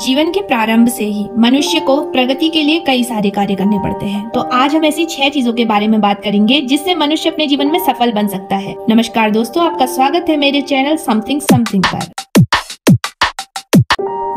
जीवन के प्रारंभ से ही मनुष्य को प्रगति के लिए कई सारे कार्य करने पड़ते हैं। तो आज हम ऐसी 6 चीजों के बारे में बात करेंगे जिससे मनुष्य अपने जीवन में सफल बन सकता है। नमस्कार दोस्तों, आपका स्वागत है मेरे चैनल समथिंग समथिंग पर।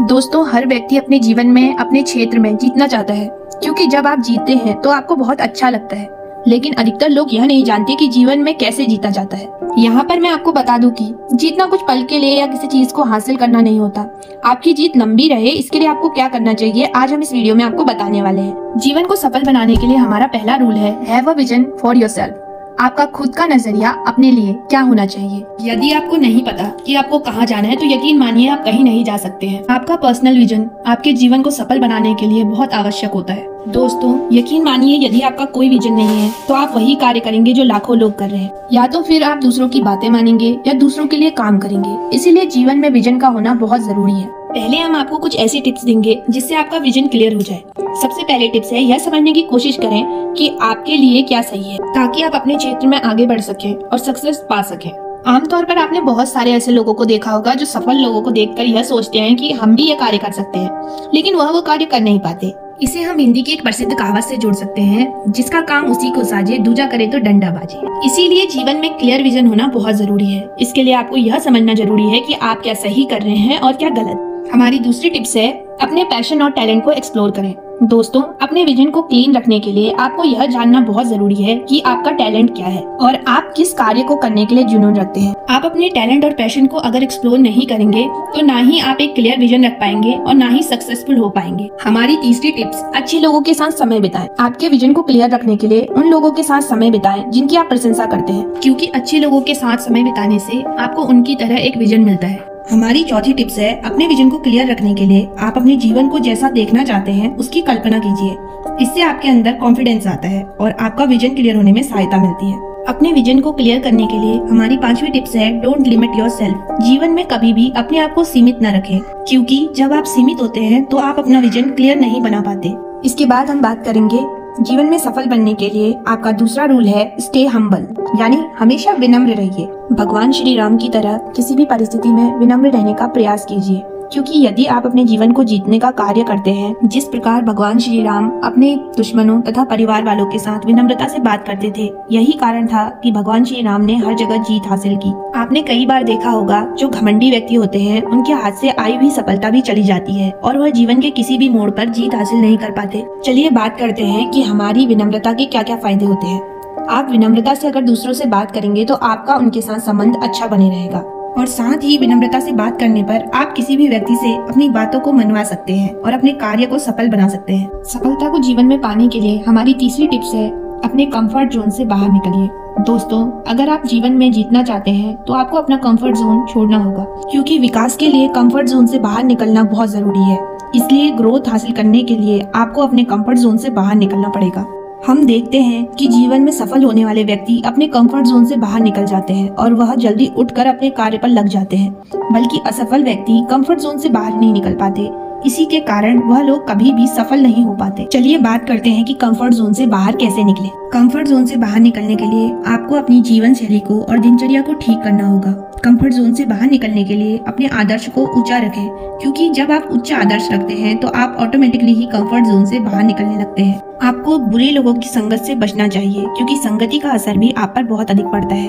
दोस्तों, हर व्यक्ति अपने जीवन में अपने क्षेत्र में जीतना चाहता है, क्योंकि जब आप जीतते हैं तो आपको बहुत अच्छा लगता है। लेकिन अधिकतर लोग यह नहीं जानते कि जीवन में कैसे जीता जाता है। यहाँ पर मैं आपको बता दूं कि जीतना कुछ पल के लिए या किसी चीज को हासिल करना नहीं होता। आपकी जीत लंबी रहे, इसके लिए आपको क्या करना चाहिए आज हम इस वीडियो में आपको बताने वाले हैं। जीवन को सफल बनाने के लिए हमारा पहला रूल है have a vision for yourself. आपका खुद का नजरिया अपने लिए क्या होना चाहिए। यदि आपको नहीं पता कि आपको कहाँ जाना है तो यकीन मानिए आप कहीं नहीं जा सकते हैं। आपका पर्सनल विजन आपके जीवन को सफल बनाने के लिए बहुत आवश्यक होता है। दोस्तों, यकीन मानिए यदि आपका कोई विजन नहीं है तो आप वही कार्य करेंगे जो लाखों लोग कर रहे हैं, या तो फिर आप दूसरों की बातें मानेंगे या दूसरों के लिए काम करेंगे। इसीलिए जीवन में विजन का होना बहुत जरूरी है। पहले हम आपको कुछ ऐसी टिप्स देंगे जिससे आपका विजन क्लियर हो जाए। सबसे पहले टिप्स है यह समझने की कोशिश करें कि आपके लिए क्या सही है, ताकि आप अपने क्षेत्र में आगे बढ़ सकें और सक्सेस पा सकें। आमतौर पर आपने बहुत सारे ऐसे लोगों को देखा होगा जो सफल लोगों को देखकर यह सोचते हैं कि हम भी ये कार्य कर सकते हैं, लेकिन वह वो कार्य कर नहीं पाते। इसे हम हिंदी की एक प्रसिद्ध कहावत से जोड़ सकते हैं, जिसका काम उसी को साजे, दूजा करे तो डंडा बाजे। इसीलिए जीवन में क्लियर विजन होना बहुत जरूरी है। इसके लिए आपको यह समझना जरूरी है कि आप क्या सही कर रहे हैं और क्या गलत। हमारी दूसरी टिप्स है अपने पैशन और टैलेंट को एक्सप्लोर करें। दोस्तों, अपने विजन को क्लीन रखने के लिए आपको यह जानना बहुत जरूरी है कि आपका टैलेंट क्या है और आप किस कार्य को करने के लिए जुनून रखते हैं। आप अपने टैलेंट और पैशन को अगर एक्सप्लोर नहीं करेंगे तो ना ही आप एक क्लियर विजन रख पाएंगे और ना ही सक्सेसफुल हो पाएंगे। हमारी तीसरी टिप्स अच्छे लोगों के साथ समय बिताएं। आपके विजन को क्लियर रखने के लिए उन लोगों के साथ समय बिताएं जिनकी आप प्रशंसा करते हैं, क्योंकि अच्छे लोगों के साथ समय बिताने से आपको उनकी तरह एक विजन मिलता है। हमारी चौथी टिप्स है अपने विजन को क्लियर रखने के लिए आप अपने जीवन को जैसा देखना चाहते हैं उसकी कल्पना कीजिए। इससे आपके अंदर कॉन्फिडेंस आता है और आपका विजन क्लियर होने में सहायता मिलती है। अपने विजन को क्लियर करने के लिए हमारी 5वीं टिप्स है डोंट लिमिट योरसेल्फ। जीवन में कभी भी अपने आप को सीमित न रखें, क्योंकि जब आप सीमित होते हैं तो आप अपना विजन क्लियर नहीं बना पाते। इसके बाद हम बात करेंगे जीवन में सफल बनने के लिए आपका दूसरा रूल है स्टे हम्बल, यानी हमेशा विनम्र रहिए। भगवान श्री राम की तरह किसी भी परिस्थिति में विनम्र रहने का प्रयास कीजिए, क्योंकि यदि आप अपने जीवन को जीतने का कार्य करते हैं जिस प्रकार भगवान श्री राम अपने दुश्मनों तथा परिवार वालों के साथ विनम्रता से बात करते थे, यही कारण था कि भगवान श्री राम ने हर जगह जीत हासिल की। आपने कई बार देखा होगा जो घमंडी व्यक्ति होते हैं उनके हाथ से आई हुई सफलता भी चली जाती है और वह जीवन के किसी भी मोड़ पर जीत हासिल नहीं कर पाते। चलिए बात करते हैं कि हमारी विनम्रता के क्या क्या फायदे होते हैं। आप विनम्रता से अगर दूसरों से बात करेंगे तो आपका उनके साथ संबंध अच्छा बने रहेगा, और साथ ही विनम्रता से बात करने पर आप किसी भी व्यक्ति से अपनी बातों को मनवा सकते हैं और अपने कार्य को सफल बना सकते हैं। सफलता को जीवन में पाने के लिए हमारी तीसरी टिप्स है अपने कंफर्ट जोन से बाहर निकलिए। दोस्तों, अगर आप जीवन में जीतना चाहते हैं तो आपको अपना कंफर्ट जोन छोड़ना होगा, क्योंकि विकास के लिए कंफर्ट जोन से बाहर निकलना बहुत जरूरी है। इसलिए ग्रोथ हासिल करने के लिए आपको अपने कंफर्ट जोन से बाहर निकलना पड़ेगा। हम देखते हैं कि जीवन में सफल होने वाले व्यक्ति अपने कंफर्ट जोन से बाहर निकल जाते हैं और वह जल्दी उठकर अपने कार्य पर लग जाते हैं, बल्कि असफल व्यक्ति कंफर्ट जोन से बाहर नहीं निकल पाते। इसी के कारण वह लोग कभी भी सफल नहीं हो पाते। चलिए बात करते हैं कि कंफर्ट जोन से बाहर कैसे निकले। कंफर्ट जोन से बाहर निकलने के लिए आपको अपनी जीवन शैली को और दिनचर्या को ठीक करना होगा। कंफर्ट जोन से बाहर निकलने के लिए अपने आदर्श को ऊंचा रखें, क्योंकि जब आप उच्च आदर्श रखते हैं तो आप ऑटोमेटिकली ही कंफर्ट जोन से बाहर निकलने लगते हैं। आपको बुरे लोगों की संगत से बचना चाहिए, क्योंकि संगति का असर भी आप पर बहुत अधिक पड़ता है।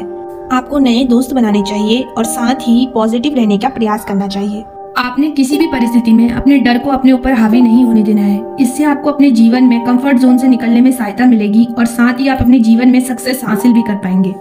आपको नए दोस्त बनाने चाहिए और साथ ही पॉजिटिव रहने का प्रयास करना चाहिए। आपने किसी भी परिस्थिति में अपने डर को अपने ऊपर हावी नहीं होने देना है। इससे आपको अपने जीवन में कंफर्ट जोन से निकलने में सहायता मिलेगी और साथ ही आप अपने जीवन में सक्सेस हासिल भी कर पाएंगे।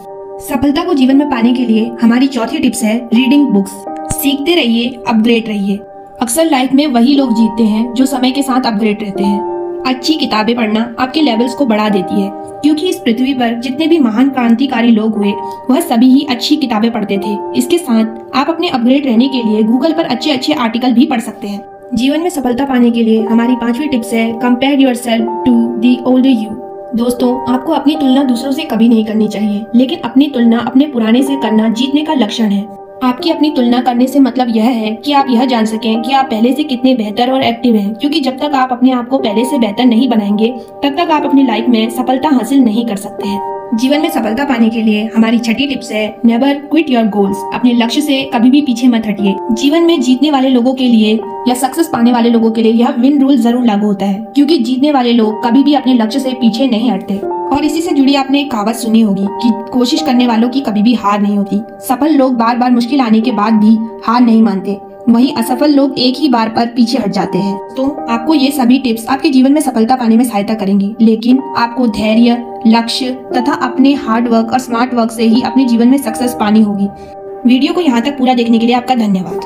सफलता को जीवन में पाने के लिए हमारी चौथी टिप्स है रीडिंग बुक्स। सीखते रहिए, अपग्रेड रहिए। अक्सर लाइफ में वही लोग जीतते हैं जो समय के साथ अपग्रेड रहते हैं। अच्छी किताबें पढ़ना आपके लेवल्स को बढ़ा देती है, क्योंकि इस पृथ्वी पर जितने भी महान क्रांतिकारी लोग हुए वह सभी ही अच्छी किताबें पढ़ते थे। इसके साथ आप अपने अपग्रेड रहने के लिए गूगल पर अच्छे अच्छे आर्टिकल भी पढ़ सकते हैं। जीवन में सफलता पाने के लिए हमारी 5वीं टिप्स है compare yourself to the older you. दोस्तों, आपको अपनी तुलना दूसरों से कभी नहीं करनी चाहिए, लेकिन अपनी तुलना अपने पुराने से करना जीतने का लक्षण है। आपकी अपनी तुलना करने से मतलब यह है कि आप यह जान सकें कि आप पहले से कितने बेहतर और एक्टिव हैं, क्योंकि जब तक आप अपने आप को पहले से बेहतर नहीं बनाएंगे तब तक आप अपनी लाइफ में सफलता हासिल नहीं कर सकते हैं। जीवन में सफलता पाने के लिए हमारी छठी टिप्स है नेवर क्विट योर गोल्स। अपने लक्ष्य से कभी भी पीछे मत हटिए। जीवन में जीतने वाले लोगों के लिए या सक्सेस पाने वाले लोगों के लिए यह विन रूल जरूर लागू होता है, क्योंकि जीतने वाले लोग कभी भी अपने लक्ष्य से पीछे नहीं हटते। और इसी से जुड़ी आपने एक कहावत सुनी होगी कि कोशिश करने वालों की कभी भी हार नहीं होती। सफल लोग बार बार मुश्किल आने के बाद भी हार नहीं मानते, वहीं असफल लोग एक ही बार पर पीछे हट जाते हैं। तो आपको ये सभी टिप्स आपके जीवन में सफलता पाने में सहायता करेंगी, लेकिन आपको धैर्य, लक्ष्य तथा अपने हार्ड वर्क और स्मार्ट वर्क से ही अपने जीवन में सक्सेस पानी होगी। वीडियो को यहाँ तक पूरा देखने के लिए आपका धन्यवाद।